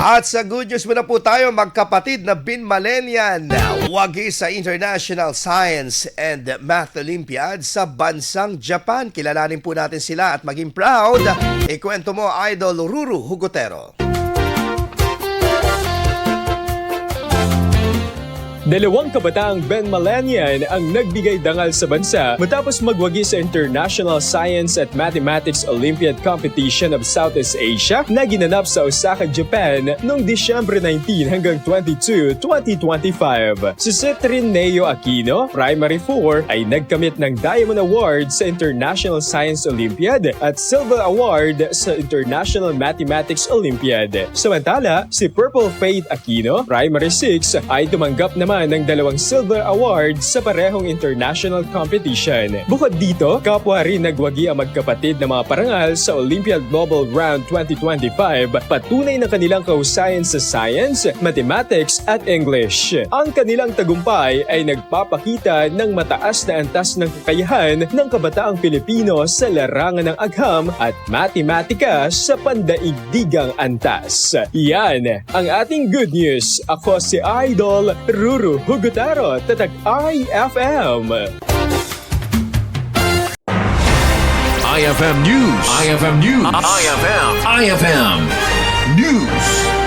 At sa good news muna po tayo, magkapatid na Binmaleñian, Wagi sa International Science and Math Olympiad sa bansang Japan. Kilalanin po natin sila at maging proud. Ikwento mo, Idol Ruru Hugotero. Dalawang kabataang Binmaleñian ang nagbigay dangal sa bansa matapos magwagi sa International Science at Mathematics Olympiad Competition of Southeast Asia na ginanap sa Osaka, Japan noong Disyembre 19 hanggang 22, 2025. Si Citrin Neo Aquino, Primary 4, ay nagkamit ng Diamond Award sa International Science Olympiad at Silver Award sa International Mathematics Olympiad. Samantala, si Purple Faith Aquino, Primary 6, ay tumanggap naman ng dalawang Silver Awards sa parehong international competition. Bukod dito, kapwa rin nagwagi ang magkapatid na mga parangal sa Olympiad Global Round 2025, patunay ng kanilang kahusayan sa science, mathematics at English. Ang kanilang tagumpay ay nagpapakita ng mataas na antas ng kakayahan ng kabataang Pilipino sa larangan ng agham at matematika sa pandaigdigang antas. Yan ang ating good news. Ako si Idol Ruru Hugotero, Tatag IFM. IFM News. IFM News. IFM News.